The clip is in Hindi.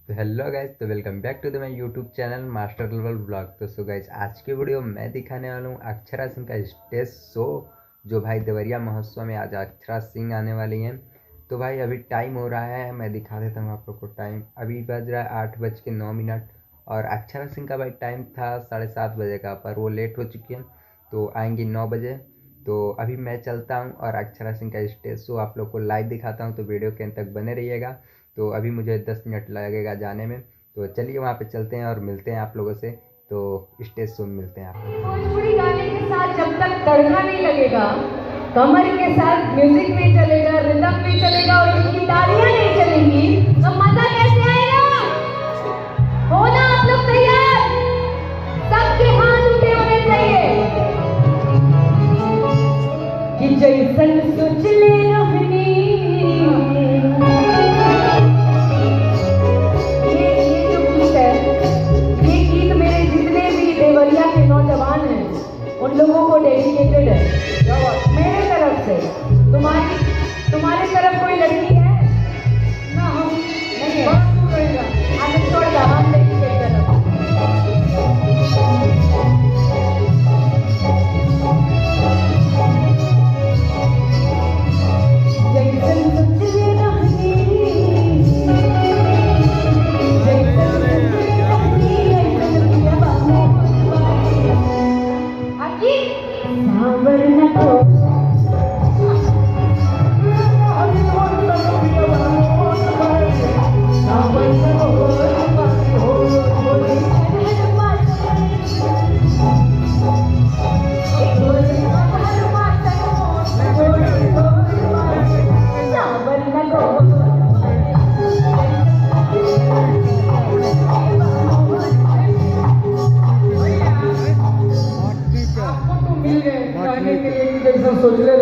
तो हेलो गाइज, तो welcome back to the my YouTube channel master level blog. तो सो गाइज, आज के वीडियो मैं दिखाने वाला हूँ अक्षरा सिंह का स्टेज शो, जो भाई देवरिया महोत्सव में आज अक्षरा सिंह आने वाली हैं। तो भाई अभी टाइम हो रहा है, मैं दिखा देता हूँ आप लोग को टाइम। अभी बज रहा है 8:09 और अक्षरा सिंह का भाई टाइम था 7:30 बजे का, पर वो लेट हो चुकी है तो आएंगी 9 बजे। तो अभी मैं चलता हूँ और अक्षरा सिंह का स्टेज शो आप लोग को लाइव दिखाता हूँ, तो वीडियो के अंत तक बने रहिएगा। तो अभी मुझे 10 मिनट लगेगा जाने में, तो चलिए वहाँ पे चलते हैं और मिलते हैं आप लोगों से। तो स्टेज शो में मिलते हैं आप लोग। भोजपुरी गाने के साथ जब तक तड़का नहीं लगेगा, कमर के साथ म्यूजिक नहीं चलेगा, रिदम नहीं चलेगा और इनकी तालियां नहीं चलेंगी, तो मजा कैसे आएगा? हो ना आप लोग तैयार? सबके हाथ उठे होने चाहिए कि जैसन सोच ले रहनी। ये जो गीत है, ये गीत मेरे जितने भी देवरिया के नौजवान हैं उन लोगों को डेडिकेटेड है मेरे तरफ से। तुम्हारे तरफ कोई लड़की है ना? हम नहीं है, हमें छोड़ दो, हम डेडिकेट तरफ। जैसन सोच ले रहनी, जैसन सोच ले रहनी, ऐसन पिया बाबू आकी सावर न को सोच ले